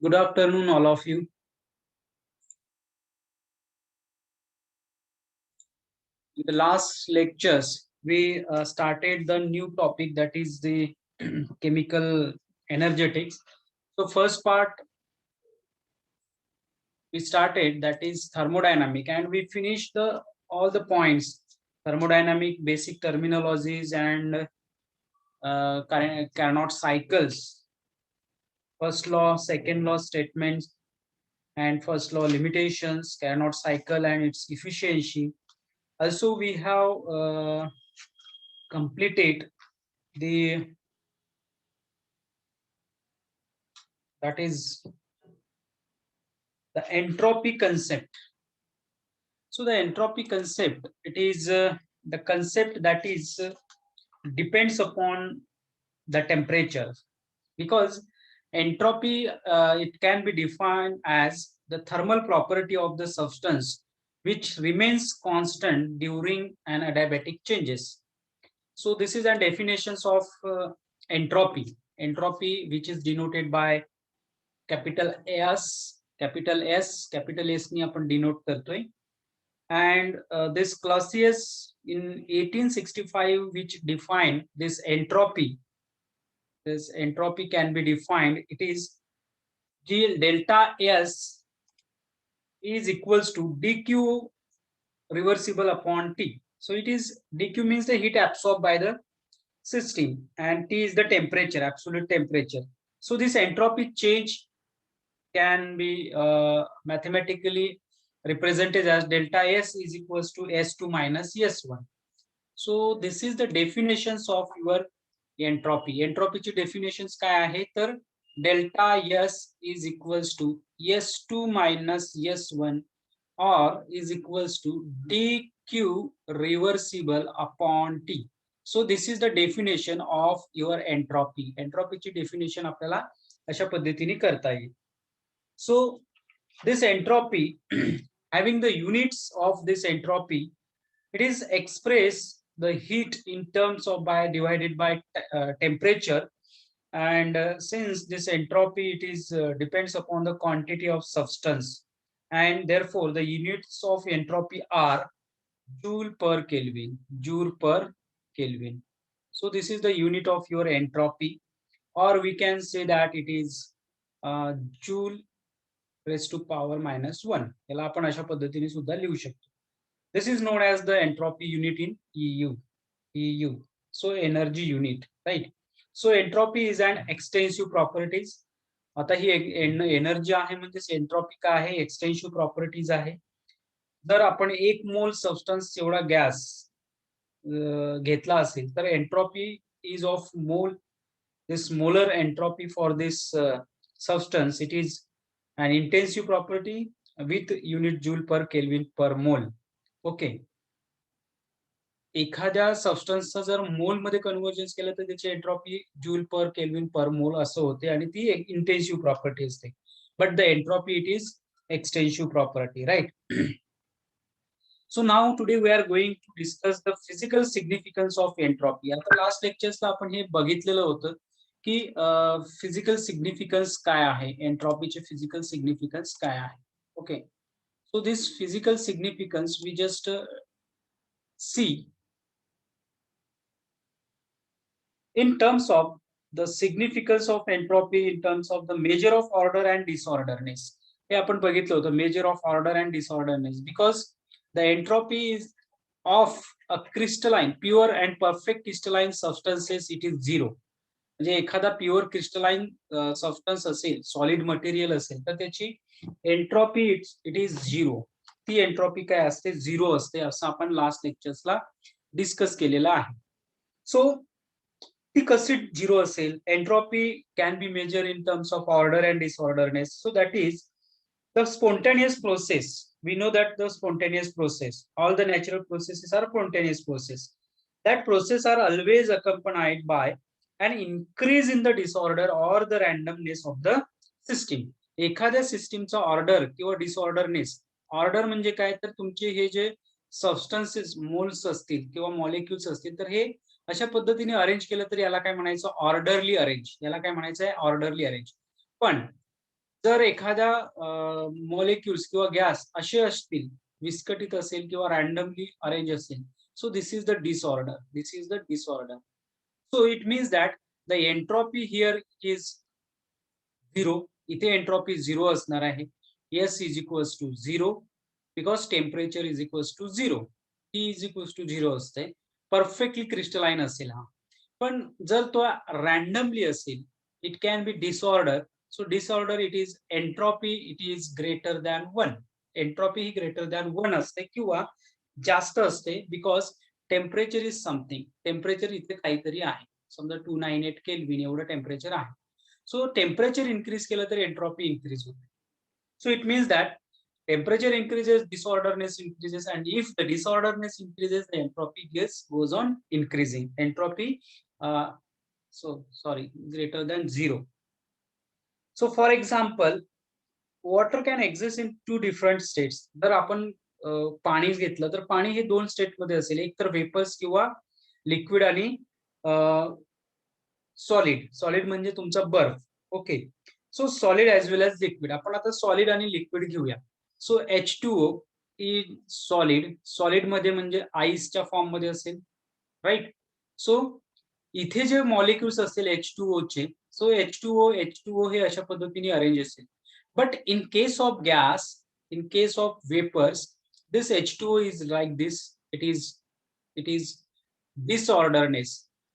Good afternoon, all of you. In the last lectures, we started the new topic, that is the chemical energetics. So first part we started, that is thermodynamic, and we finished the all the points, thermodynamic basic terminologies and Carnot cycles, first law, second law statements, and first law limitations, Carnot cycle and its efficiency. Also, we have completed the that is the entropy concept. So the entropy concept, it is the concept that is depends upon the temperature, because entropy it can be defined as the thermal property of the substance which remains constant during an adiabatic changes. So this is a definitions of entropy. Entropy, which is denoted by capital S, capital S, capital S ni आपण denote करतोय. And this Clausius in 1865, which defined this entropy. This entropy can be defined. It is G delta S is equals to dq reversible upon T. So it is dq means the heat absorbed by the system, and T is the temperature, absolute temperature. So this entropy change can be mathematically represented as delta S is equals to S2 minus S1. So this is the definitions of your entropy. Entropyची definitions काय आहे तर delta S is equals to S2 minus S1 or is equals to dq reversible upon T. So this is the definition of your entropy. Entropyची definition आपल्याला अशा पद्धतीने करता येईल. So this entropy, having the units of this entropy, it is expressed the heat in terms of by divided by temperature, and since this entropy it is depends upon the quantity of substance, and therefore the units of entropy are joule per Kelvin, joule per Kelvin. So this is the unit of your entropy, or we can say that it is joule raised to power -1. याला आपण अशा पद्धतीने सुद्धा लिहू शकतो. This is known as the entropy unit in EU. EU. So energy unit, right? So entropy is an extensive properties. आता ही energy आहे म्हणजे एंट्रॉपी काय आहे, एक्सटेन्सिव्ह प्रॉपर्टीज आहे. जर आपण 1 मोल सबस्टन्स एवढा गॅस घेतला असेल तर entropy is of mole, this molar entropy for this substance, it is an intensive property with unit joule per Kelvin per mole. Okay, एखाद्या सबस्टन्सचं जर मोल मध्ये कन्व्हर्जन्स केलं तर त्याची एंट्रॉपी जूल पर केल्विन पर मोल असं होते, आणि ती एक इंटेन्सिव्ह प्रॉपर्टी असते. But the entropy it is extensive property, right? So now today we are going to discuss the physical significance of entropy. आता लास्ट लेक्चर्सला आपण हे बघितलेलं होतं की फिजिकल सिग्निफिकन्स काय आहे, एंट्रॉपीचे फिजिकल सिग्निफिकन्स काय आहे. Okay, so this physical significance we just see in terms of the significance of entropy in terms of the measure of order and disorderness. हे आपण बघितलं होतं, measure of order and disorderness, because the entropy is of a crystalline, pure and perfect crystalline substances, it is zero. म्हणजे एखादा pure crystalline substance असेल, solid material असेल, तर त्याची entropy it is zero. ती एंट्रॉपी काय असते, झिरो असते, असं आपण लास्ट लेक्चर्सला डिस्कस केलेलं आहे. सो ती कशी झिरो असेल, entropy can be measure in terms of order and disorderness. So that is the spontaneous process. We know that the spontaneous process, all the natural processes are spontaneous process. That process are always accompanied by an increase in the disorder or the randomness of the system. एखाद्या सिस्टीमचा order किंवा disorderness, order म्हणजे काय तर तुमचे हे जे substances moles असतील किंवा molecules असतील, तर हे अशा पद्धतीने अरेंज केलं तर याला काय म्हणायचं, ऑर्डरली अरेंज. याला काय म्हणायचं आहे, ऑर्डरली अरेंज. पण जर एखाद्या मॉलिक्युल्स किंवा गॅस असे असतील, विस्कटित असेल किंवा रॅन्डमली अरेंज असेल, so this is the disorder. This is the disorder. So it means that the entropy here is 0. इथे एंट्रॉपी 0 असणार आहे. S is equals to 0 because temperature is equals to 0. T is equals to 0 असते. Perfectly crystalline असेल हा. पण जर तो randomly असेल, it can be disorder. So disorder it is entropy it is greater than 1. Entropy he greater than 1 असते किंवा जास्त असते because temperature is something. Temperature इथे काहीतरी आहे. समजा 298 केल्विन एवढं टेम्परेचर आहे. सो टेम्परेचर इन्क्रीज केलं तर एंट्रॉपी इन्क्रीज होते. सो it means that temperature increases, disorderness increases, and if the disorderness increases, the entropy goes on increasing. Entropy, greater than 0. So, for example, water can exist in two different states. जर आपण पाणी घेतलं तर पाणी हे दोन state मध्ये असेल, एक तर वेपर्स किंवा लिक्विड आणि सॉलिड. सॉलिड म्हणजे तुमचा बर्फ. Okay. So solid as well as liquid. आपण आता सॉलिड आणि लिक्विड घेऊया. सो H2O इज सॉलिड. सॉलिड मध्ये म्हणजे आईसच्या फॉर्म मध्ये असेल, राईट. सो इथे जे मॉलिक्युल्स असतील H2O चे, सो H2O हे अशा पद्धतीने अरेंज असेल. But in case of gas, in case of vapours, this H2O is like this. It is disorderness.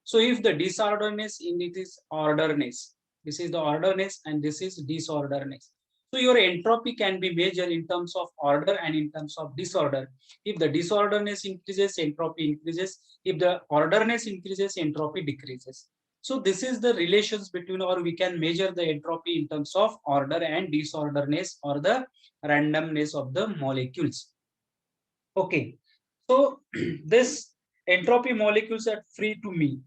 So if the disorderness in it is orderness, this is the orderness and this is disorderness. So your entropy can be measured in terms of order and in terms of disorder. If the disorderness increases, entropy increases. If the orderness increases, entropy decreases. So this is the relations between, or we can measure the entropy in terms of order and disorderness or the randomness of the molecules. Okay. So this entropy molecules are free to move.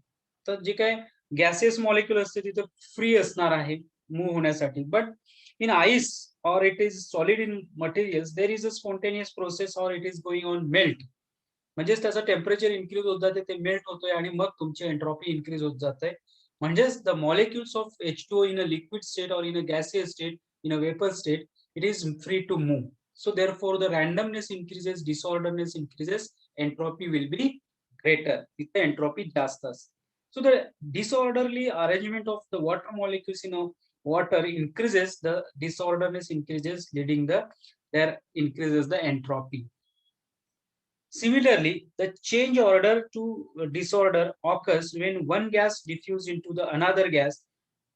तर जे काय gases molecule असते तिथे free असणार आहे move होण्यासाठी. But in ice or it is solid in materials there is a spontaneous process or it is going on melt. म्हणजेच त्याचं टेम्परेचर इन्क्रीज होत जाते, ते मेल्ट होतोय आणि मग तुमची एंट्रॉपी इन्क्रीज होत जाते. म्हणजेच the molecules of H2O in a liquid state or in a gaseous state, in a vapour state, it is free to move. So therefore the randomness increases, disorderness increases, entropy will be greater. इथे entropy जास्त असते. So the disorderly arrangement of the water molecules in a water increases, the disorderness increases, leading there increases the entropy. Similarly, the change order to disorder occurs when one gas diffuses into the another gas.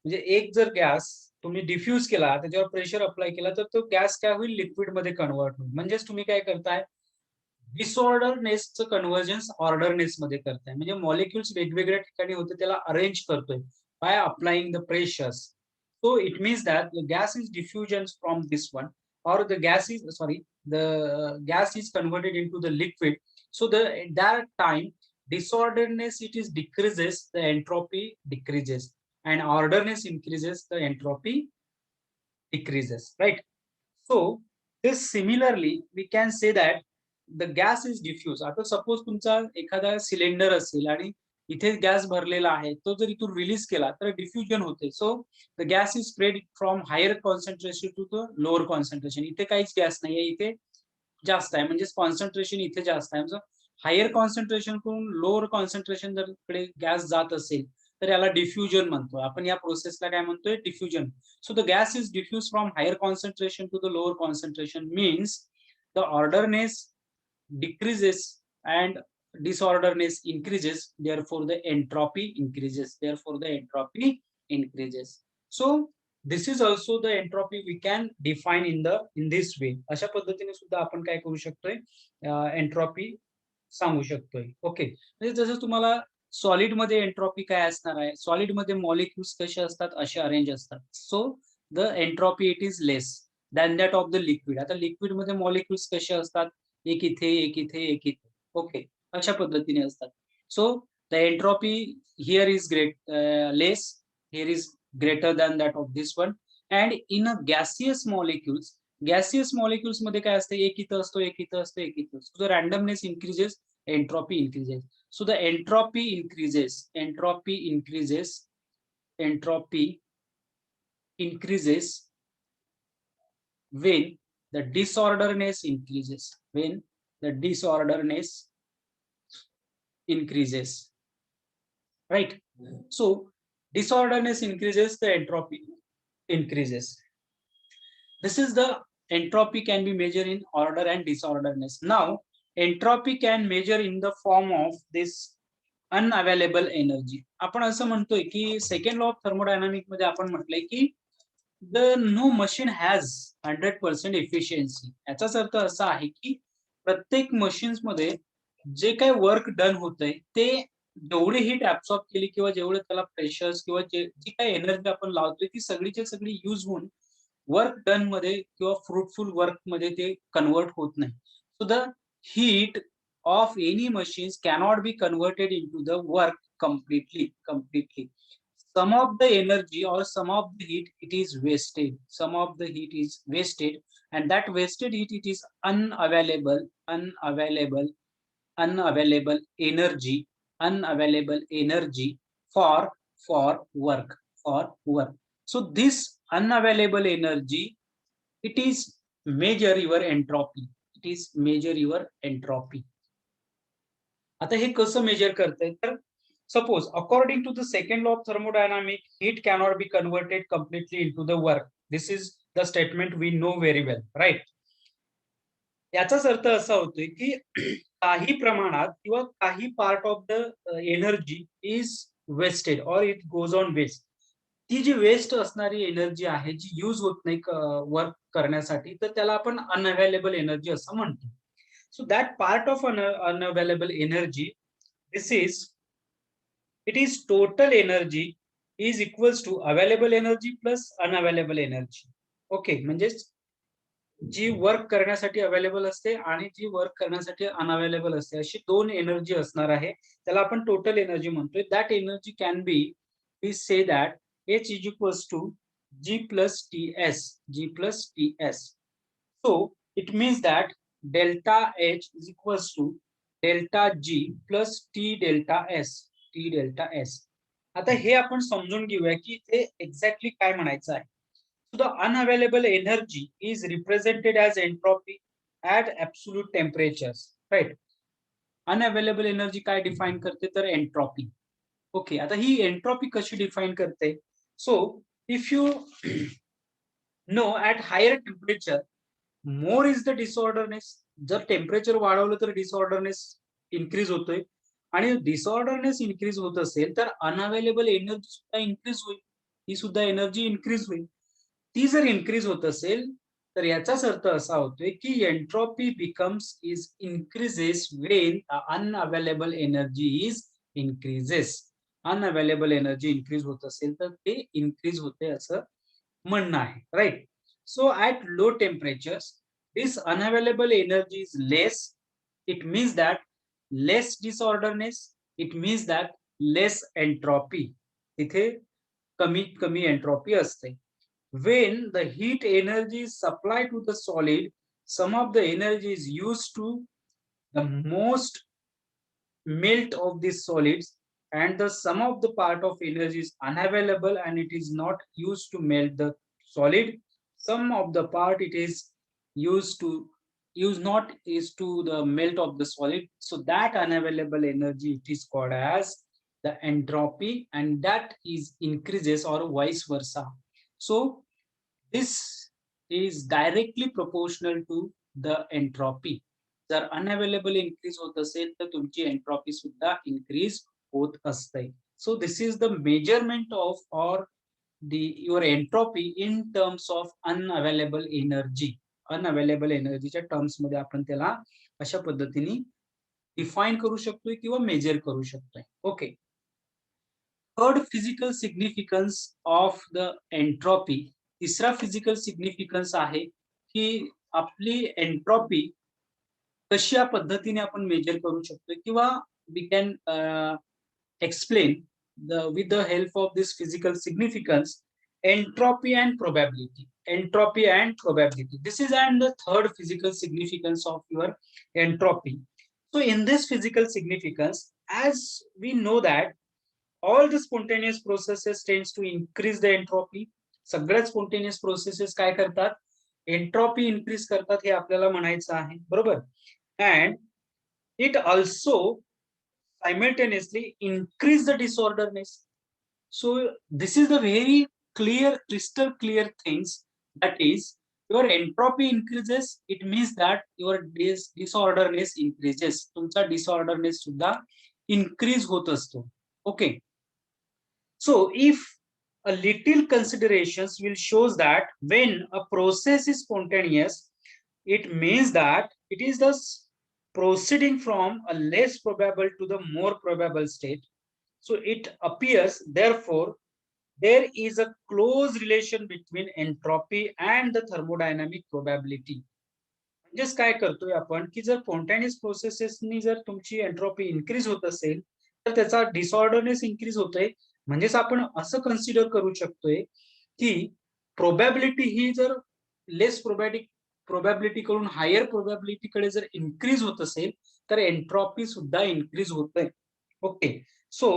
म्हणजे एक जर gas तुम्ही diffuse केला, त्याच्यावर pressure apply केला, तर तो gas काय होईल, लिक्विड मध्ये कन्वर्ट होईल. म्हणजेच तुम्ही काय करताय, डिसऑर्डरनेसचं कन्व्हर्जन्स ऑर्डरनेस मध्ये करताय. म्हणजे मॉलिक्युल्स वेगवेगळ्या ठिकाणी होते त्याला अरेंज करतोय by applying the pressures. So it means that the gas is diffusion from this one, or the gas is converted into the liquid. So at that time disorderness it is decreases, the entropy decreases, and orderness increases, the entropy decreases, right? So this similarly we can say that the gas is diffuse. आता suppose तुमचा एखादा cylinder असेल आणि इथे gas भरलेला आहे, तो जर इथून रिलीज केला तर डिफ्युजन होते. So the gas is spread from higher concentration to the lower concentration. इथे काहीच गॅस नाहीये, इथे जास्त आहे, म्हणजे कॉन्सन्ट्रेशन इथे जास्त आहे. म्हणजे हायर कॉन्सन्ट्रेशन करून लोअर कॉन्सन्ट्रेशन जर कडे गॅस जात असेल तर याला डिफ्युजन म्हणतो आपण. या प्रोसेसला काय म्हणतोय, diffusion. So the gas is diffuse from higher concentration to the lower concentration means the orderness decreases and disorderness increases, therefore the entropy increases. So this is also the entropy we can define in this way. अशा पद्धतीने सुद्धा आपण काय करू शकतोय, entropy सांगू शकतोय. Okay. म्हणजे जसं तुम्हाला सॉलिड मध्ये एंट्रॉपी काय असणार आहे, सॉलिड मध्ये मॉलिक्युल्स कसे असतात, असे अरेंज असतात. सो the entropy it is less than that of the liquid. आता लिक्विड मध्ये मॉलिक्युल्स कसे असतात, एक इथे एक इथे एक इथे. ओके, अशा पद्धतीने असतात. सो the entropy here is less, here is greater than that of this one. And in a gaseous molecules मध्ये काय असते, एक इथं असतो, एक इथं असतो, एक इथं असतो. The randomness increases, entropy increases. So the entropy increases when the disorderness increases. When the disorderness increases, right? So disorderness increases, the entropy increases. This is the entropy can be measured in order and disorderness. Now, entropy can measure in the form of this unavailable energy. आपण असं म्हणतोय की second law of thermodynamic मध्ये आपण म्हटलंय की the no machine has 100% efficiency. याचाच अर्थ असा आहे की प्रत्येक मशीन्स मध्ये जे काही वर्क डन होतंय ते जेवढी हीट ऍब्सॉर्ब केली किंवा जेवढे त्याला प्रेशर्स किंवा जी काही एनर्जी आपण लावतोय ती सगळीच्या सगळी यूज होऊन वर्क डन मध्ये किंवा फ्रुटफुल वर्क मध्ये ते कन्वर्ट होत नाही. So the heat of any machines cannot be converted into the work completely. Some of the energy or some of the heat it is wasted. Some of the heat is wasted, and that wasted heat it is unavailable energy for work. So this unavailable energy it is measure your entropy. It is measure your entropy. आता हे कसं measure करते तर suppose according to the second law of thermodynamic heat cannot be converted completely into the work. This is the statement we know very well, right? याचाच अर्थ असा होतोय की काही प्रमाणात किंवा काही part of the energy is wasted और इट गोज ऑन वेस्ट. ती जी वेस्ट असणारी एनर्जी आहे जी यूज होत नाही वर्क करण्यासाठी तर त्याला आपण अनअवेलेबल एनर्जी असं म्हणतो. So that part of unavailable energy, it is total energy is equals to available energy plus unavailable energy. Okay, म्हणजे जी वर्क करण्यासाठी अवेलेबल असते आणि जी वर्क करण्यासाठी अनअवेलेबल असते अशी दोन एनर्जी असणार आहे. त्याला आपण टोटल एनर्जी म्हणतोय. That energy can be we say that H is equals to G plus TS. So it means that delta H is equals to delta G plus T delta S. आता हे आपण समजून घेऊया की ते exactly काय म्हणायचं आहे. So the unavailable energy is represented as entropy at absolute temperatures, right? Unavailable energy काय डिफाइन करते तर एंट्रॉपी. ओके, आता ही एंट्रॉपी कशी डिफाइन करते? So if you know at higher temperature more is the disorderness. जर टेम्परेचर वाढवलं तर disorderness increase होतोय आणि डिसऑर्डरनेस इन्क्रीज होत असेल तर अनअवेलेबल एनर्जी सुद्धा इन्क्रीज होईल. ही सुद्धा एनर्जी इन्क्रीज होईल. ती जर इन्क्रीज होत असेल तर याचाच अर्थ असा होतोय की entropy becomes is increases when unavailable energy is increases. Unavailable energy increase होत असेल तर ते इन्क्रीज होते असं म्हणणं आहे, right? So at low temperatures, this unavailable energy is less. It means that less disorderness. It means that less entropy. इथे कमीत कमी एंट्रॉपी असते. When the heat energy is supplied to the solid, some of the energy is used to the most melt of these solids, and the sum of the part of energy is unavailable and it is not used to melt the solid. Sum of the part it is used to not is to the melt of the solid. So that unavailable energy it is called as the entropy, and that is increases or vice versa. So this is directly proportional to the entropy. जर unavailable increase होत असेल तर तुमची entropy सुद्धा increase होत असते. So this is the measurement of or your entropy in terms of unavailable energy. Unavailable एनर्जीच्या terms मध्ये आपण त्याला अशा पद्धतीने डिफाइन करू शकतोय किंवा मेजर करू शकतोय. Okay, third physical significance of the entropy. तिसरा फिजिकल सिग्निफिकन्स आहे की आपली एंट्रॉपी कशा पद्धतीने आपण मेजर करू शकतो किंवा we can explain with the help of this physical significance entropy and probability. This is and the third physical significance of your entropy. So in this physical significance, as we know that all the spontaneous processes tends to increase the entropy. सगळ्या spontaneous processes काय करतात? Entropy increase करतात हे आपल्याला म्हणायचं आहे, बरोबर. And it also simultaneously increase the disorderness. So this is the very clear, crystal clear things, that is your entropy increases, it means that your disorderness increases. तुमचा disorderness सुद्धा increase होत असतो. Okay. So if a little considerations will shows that when a process is spontaneous, it means that it is thus proceeding from a less probable to the more probable state. So it appears, therefore, there is a close relation between entropy and the thermodynamic probability. म्हणजेच काय करतोय आपण की जर spontaneous प्रोसेसेसनी जर तुमची entropy increase होत असेल तर त्याचा डिसऑर्डरनेस इन्क्रीज होतोय. म्हणजेच आपण असं कन्सिडर करू शकतोय की प्रोबॅबिलिटी ही जर लेस प्रोबॅबिलिटी कडून हायर प्रोबॅबिलिटी कडे जर इन्क्रीज होत असेल तर एंट्रॉपी सुद्धा इन्क्रीज होतोय. Okay. So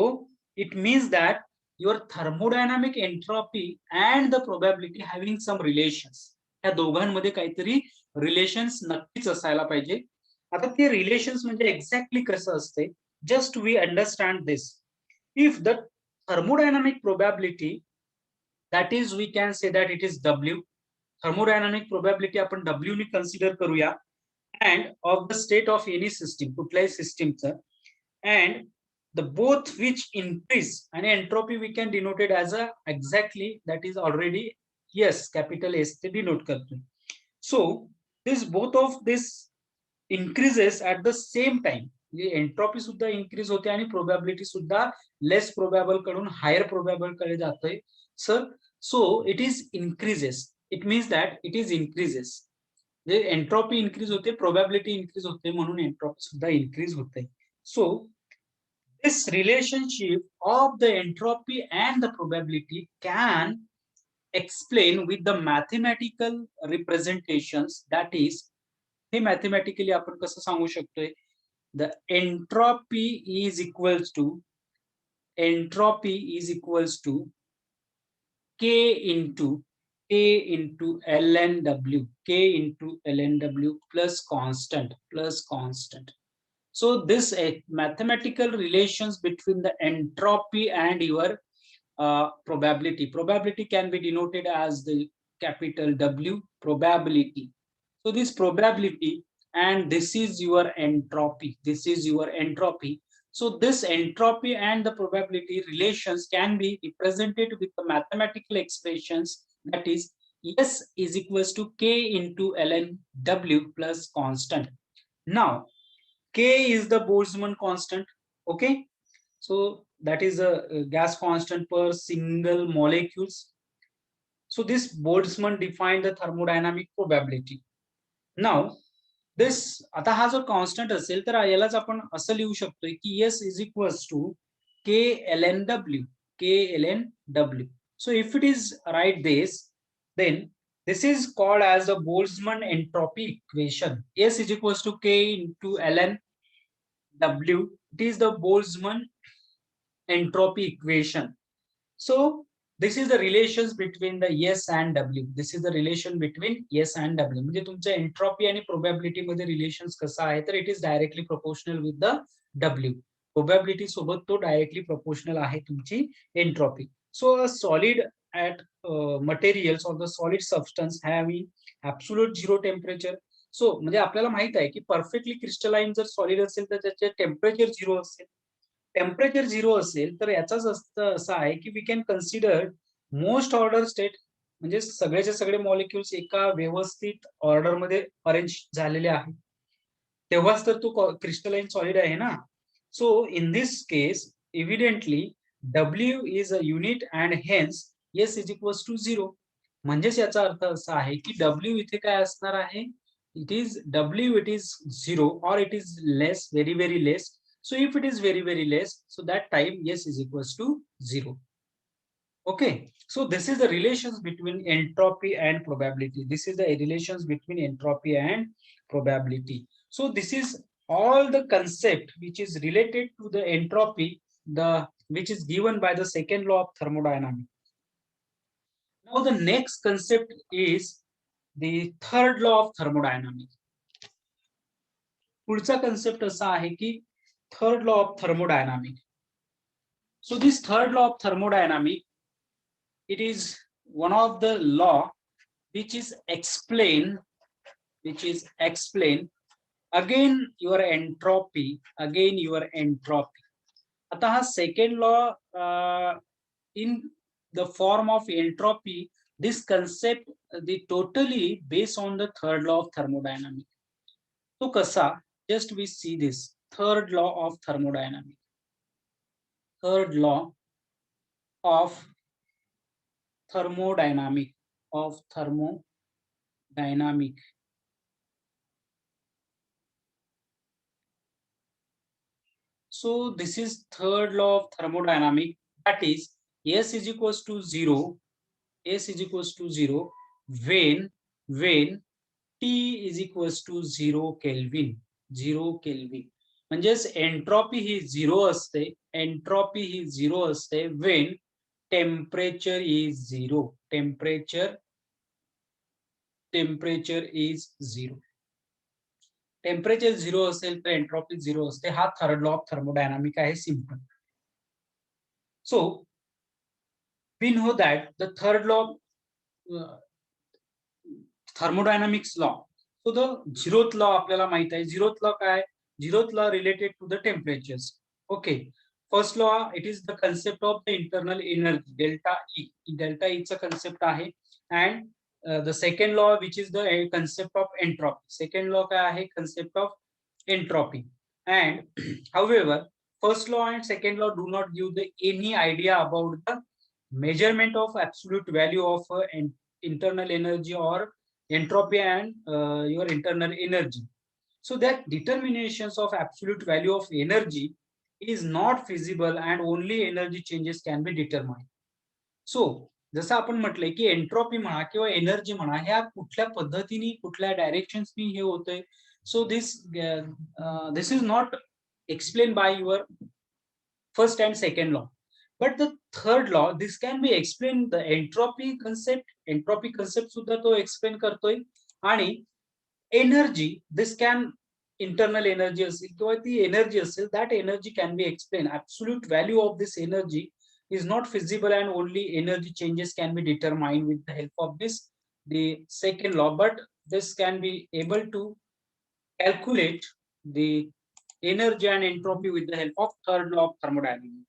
it means that your thermodynamic entropy and the probability having some relations, या दोघांमध्ये काहीतरी रिलेशन्स नक्कीच असायला पाहिजे. आता ते रिलेशन्स म्हणजे एक्झॅक्टली कसं असते, just we understand this. If the thermodynamic probability, that is we can say that it is W. thermodynamic probability आपण W ने कन्सिडर करूया, and of the state of any system, कुठल्याही सिस्टीमचं, and the both which increase, and entropy we can denote it as a exactly, that is already yes, capital S ते denote करतो. So this both of this increases at the same time. Entropy सुद्धा increase होते आणि probability सुद्धा less प्रोबॅबल कडून higher प्रोबॅबल कडे जातोय sir. So it is increases, it means that it is increases. म्हणजे एंट्रॉपी इन्क्रीज होते, प्रोबॅबिलिटी इन्क्रीज होते, म्हणून एंट्रॉपी सुद्धा इन्क्रीज होते. सो this relationship of the entropy and the probability can explain with the mathematical representations, that is हे mathematically आपण कसं सांगू शकतोय, the entropy is equals to K into ln w plus constant. So this mathematical relations between the entropy and your probability can be denoted as the capital W, probability. So this probability and this is your entropy. So this entropy and the probability relations can be represented with the mathematical expressions, that is S is equals to K into ln W plus constant. Now K is the Boltzmann constant. Okay. So that is a gas constant per single molecules. So this Boltzmann defined the thermodynamic probability. Now this, आता हा जो constant असेल तर यालाच आपण असं लिहू शकतोय की S is equals to K ln W. So if it is write this, then this is called as a Boltzmann entropy equation. S is equals to K into ln W. It is the Boltzmann entropy equation. So this is the relations between the S and W. This is the relation between S and W. म्हणजे तुमच्या entropy आणि probability मध्ये relations कसं आहे तर it is directly proportional with the W. Probability सोबत तो directly proportional आहे तुमची entropy. So a solid at materials or the solid substance having absolute zero temperature. सो म्हणजे आपल्याला माहित आहे की परफेक्टली क्रिस्टलाइन जर सॉलिड असेल तर त्याचे टेम्परेचर झिरो असेल. टेम्परेचर झिरो असेल तर याचाच असं आहे की we can consider most order state, म्हणजे सगळेचे सगळे मॉलिक्युल्स एका व्यवस्थित ऑर्डर मध्ये अरेंज झालेले आहेत, तेव्हाच तर तो क्रिस्टलाइन सॉलिड आहे ना. So in this case evidently W is a unit and hence S is equals to zero. म्हणजेच याचा अर्थ असा आहे की W इथे काय असणार आहे, it is W, it is zero or it is less, very very less. So if it is very very less, so that time S is equals to zero. Okay, so this is the relations between entropy and probability. This is the relations between entropy and probability. So this is all the concept which is related to the entropy, which is given by the second law of thermodynamics. Now the next concept is the third law of thermodynamics. पुढचा concept असा आहे की third law of thermodynamics. So this third law of thermodynamics, it is one of the law which is explained again your entropy. आता हा second law in the form of entropy, this concept the totally based on the third law of thermodynamics. तो कसा? Just we see this third law of thermodynamics. Third law of thermodynamic. So this is third law of thermodynamic, that is S is equals to 0. S is equals to 0 when T is equals to 0 Kelvin. म्हणजेच entropy ही 0 असते. when temperature is 0. Temperature is 0. Temperature 0 असेल तर entropy 0 असते. हा third law of thermodynamic आहे, simple. So we know that the third law thermodynamics law. So the zeroth law आपल्याला माहित आहे. झिरोथ लॉ काय? Zeroth law related to the temperatures. Okay, first law it is the concept of the internal energy delta E. Delta E चा concept आहे. And the second law, which is the concept of entropy. Second law काय आहे? Concept of entropy. And however, first law and second law do not give the any idea about the measurement of absolute value of internal energy or entropy and your internal energy. So that determinations of absolute value of energy is not feasible and only energy changes can be determined. So जसं आपण म्हटलंय की entropy म्हणा किंवा energy म्हणा, ह्या कुठल्या पद्धतीने कुठल्या डायरेक्शन्सनी हे होतंय. सो this is not explain by your first and second law, but the third law this can be explain the entropy concept सुद्धा तो एक्सप्लेन करतोय. आणि energy this can internal energy असेल किंवा ती एनर्जी असेल, that energy can B explain. Absolute value of this energy is not feasible and only energy changes can be determined with the help of this the second law, but this can be able to calculate the energy and entropy with the help of third law of thermodynamics.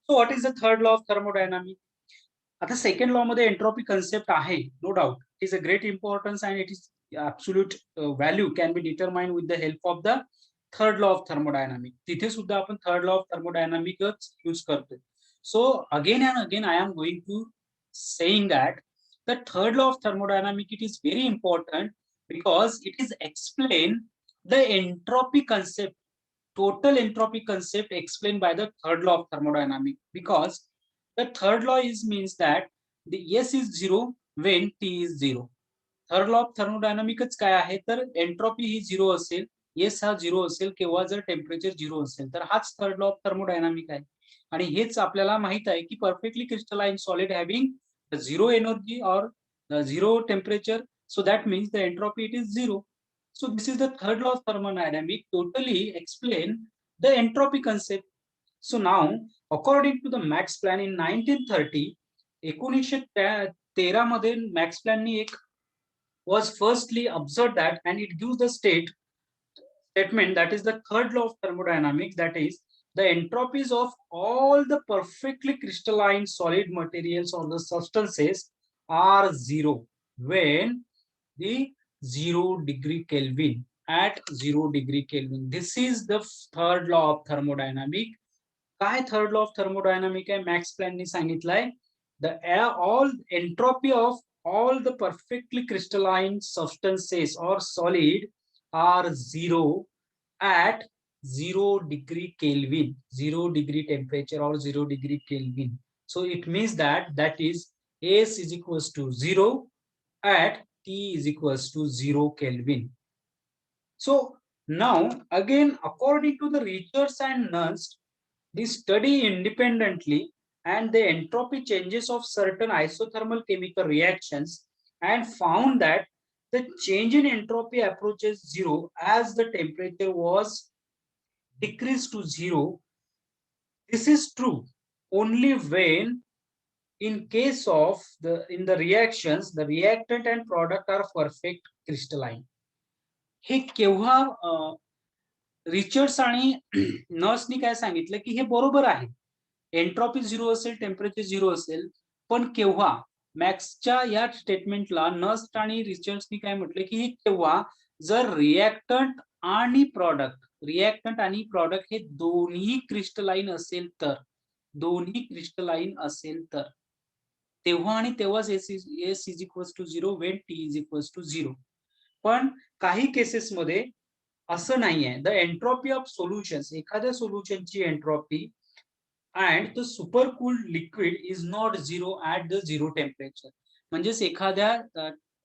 So what is the third law of thermodynamics? आता second law मध्ये entropy concept आहे, no doubt. It is a great importance and it is absolute value can be determined with the help of the third law of thermodynamics. तिथे सुद्धा आपण third law of thermodynamics use करतो. So again and again I am going to saying that the third law of thermodynamics, it is very important because it is explain the entropy concept, total entropy concept explained by the third law of thermodynamics, because the third law is means that the S is 0 when T is 0. Third law of thermodynamics काय आहे तर entropy ही 0 असेल, S हा 0 असेल केव्हा जर temperature 0 असेल तर हाच थर्ड लॉ ऑफ थर्मोडायनामिक आहे. आणि हेच आपल्याला माहित आहे की perfectly crystalline solid having zero energy or zero temperature, so that means the entropy it is 0. So this is the third law of thermodynamics totally explain the entropy concept. So now according to the Max Planck in 1930, 1913 मध्ये max प्लॅननी एक was firstly observed that, and it gives the statement that is the third law of thermodynamics, that is the entropies of all the perfectly crystalline solid materials or the substances are 0 when the 0 degree Kelvin, at 0 degree Kelvin. This is the third law of thermodynamics. काय third law of thermodynamic आहे? Max प्लॅननी सांगितलंय the all entropy of all the perfectly crystalline substances or solid are 0 at 0 degree Kelvin, 0 degree temperature or 0 degree Kelvin. So it means that is S is equals to 0 at T is equals to 0 Kelvin. So now again according to the Richards and Nernst, they study independently and the entropy changes of certain isothermal chemical reactions and found that the change in entropy approaches zero as the temperature was decreased to zero. This is true only when, in case of in the reactions, the reactant and product are perfect crystalline. हे केव्हा Richards आणि नर्सनी काय सांगितलं की हे बरोबर आहे, entropy zero असेल, temperature zero असेल, पण केव्हा मॅक्सच्या या स्टेटमेंटला नर्स आणि रिचर्ड्सनी काय म्हटलं की हे केव्हा, जर रिएक्टंट आणि प्रॉडक्ट हे दोन्ही क्रिस्टलाइन असेल तर, दोन्ही क्रिस्टलाइन असेल तर तेव्हा आणि तेव्हाच S is equals to zero when T is equals to zero. पण काही केसेसमध्ये असं नाहीये. द एंट्रॉपी ऑफ सोल्युशन्स, एखाद्या सोल्युशनची entropy and the super cooled liquid is not zero at the zero temperature. म्हणजेच एखाद्या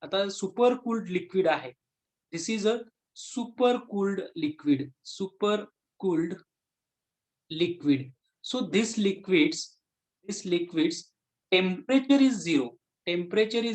आता सुपर कूल्ड लिक्विड आहे, this is a super cooled liquid, super cooled liquid. So this liquids temperature is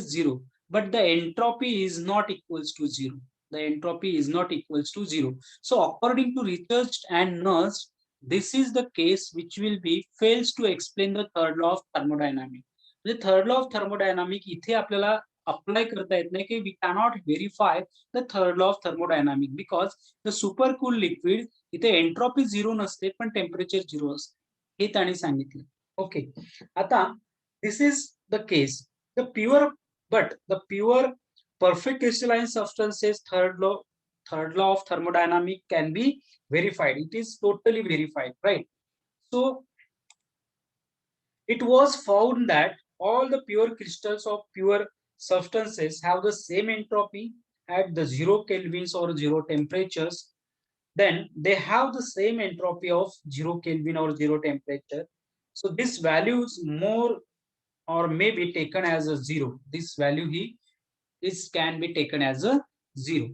zero, but the entropy is not equals to zero. The entropy is not equals to zero. So according to research and Nernst, this is the case which will be fails to explain the third law of thermodynamics. The third law of thermodynamics इथे आपल्याला apply करता येत नाही की we cannot verify the third law of thermodynamics because the super cool liquid इथे entropy zero नसते पण temperature zero असते, हे त्यांनी सांगितलं. ओके, आता this is the case the pure perfect crystalline substances third law of thermodynamics can be verified. It is totally verified, right? So it was found that all the pure crystals of pure substances have the same entropy at the 0 kelvins or 0 temperatures. Then they have the same entropy of 0 Kelvin or 0 temperature. So this value is more or may be taken as a zero. This value can be taken as a zero.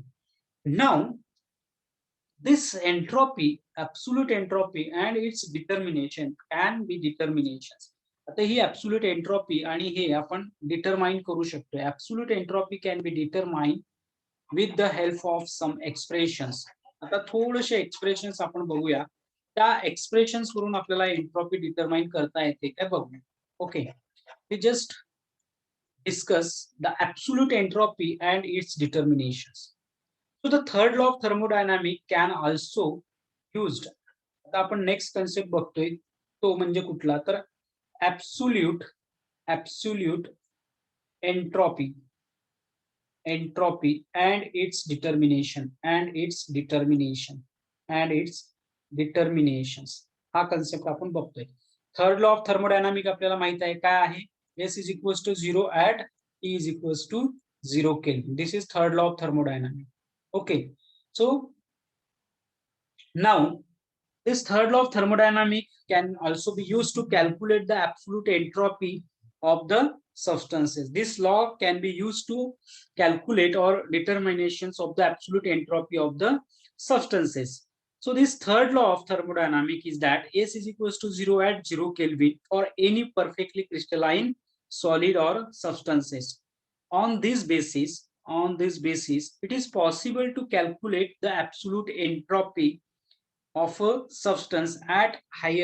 Now, this entropy, absolute entropy and its determination can be determinations. आता ही absolute entropy आणि हे आपण determine करू शकतो. Absolute entropy can be determined with the help of some expressions. आता थोडेसे expressions आपण बघूया, त्या एक्सप्रेशन्स वरून आपल्याला एंट्रॉपी डिटरमाइन करता येते काय बघूया. Okay, we just discuss the absolute entropy and its determinations. So the third law of thermodynamic can also used. आता आपण नेक्स्ट कन्सेप्ट बघतोय, तो म्हणजे कुठला, तर absolute entropy and its determinations हा कन्सेप्ट आपण बघतोय. थर्ड लॉ ऑफ थर्मोडायनामिक आपल्याला माहित आहे काय आहे, S is equals to 0 at T is equals to 0 Kelvin. This is third law of thermodynamics. Okay, so now this third law of thermodynamics can also be used to calculate the absolute entropy of the substances. This law can be used to calculate or determinations of the absolute entropy of the substances. So this third law of thermodynamics is that S is equals to 0 at 0 Kelvin for any perfectly crystalline solid or substances. On this basis, it is possible to calculate the absolute entropy of a substance at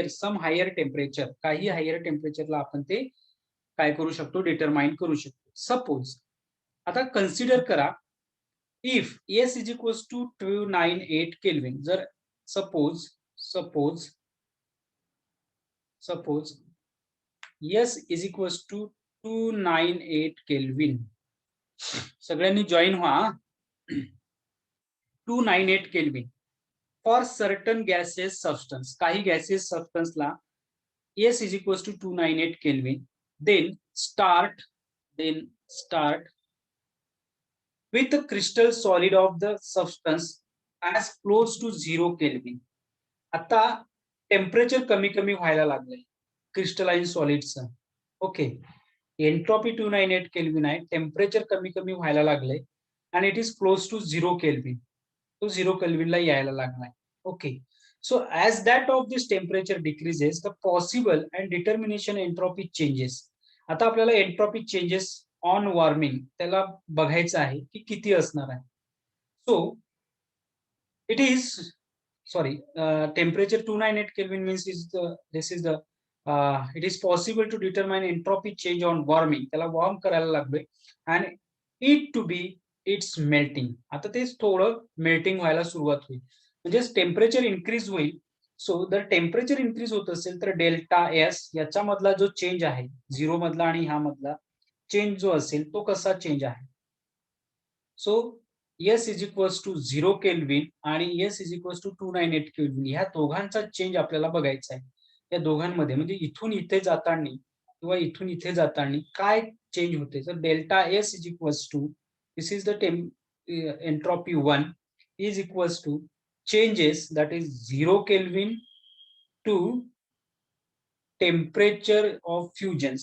some higher temperature. काही higher temperature ला आपण ते काय करू शकतो, determine करू शकतो. Suppose आता consider करा, if S is equals to 298 Kelvin, जर suppose S is equals to 298 Kelvin, सगळ्यांनी जॉईन व्हा. 298 Kelvin for certain gaseous substance, काही gaseous substance ला S is equals to 298 Kelvin, then start with the crystal solid of the substance as close to 0 Kelvin. आता temperature कमी कमी व्हायला लागलंय crystalline सॉलिडचं. ओके, एंट्रॉपी 298 केल्विन आहे, टेम्परेचर कमी कमी व्हायला लागलंय आणि it is close to 0 Kelvin. तो 0 केल्विनला यायला लागलाय. Okay, so as that of this temperature decreases, the possible and determination entropy changes. आता आपल्याला एंट्रॉपी चेंजेस ऑन वॉर्मिंग त्याला बघायचं आहे की किती असणार आहे. So it is sorry temperature 298 Kelvin means is the this is the it is possible to determine entropy change on warming त्याला वॉर्म करायला लागलोय and it to be its melting. आता तेच थोडं मेल्टिंग व्हायला सुरुवात होईल म्हणजे टेम्परेचर इन्क्रीज होईल. सो जर टेम्परेचर इन्क्रीज होत असेल तर डेल्टा एस याच्या मधला जो चेंज आहे झिरो मधला आणि ह्या मधला चेंज जो असेल तो कसा चेंज आहे. So S is equals to 0 kelvin आणि S is equals to 298 kelvin ह्या दोघांचा चेंज आपल्याला बघायचा आहे. या दोघांमध्ये म्हणजे इथून इथे जाताना किंवा इथून इथे जाताना काय चेंज होते. तर delta S is equals to this is the entropy 1 is equals to changes that is 0 Kelvin to temperature of fusions.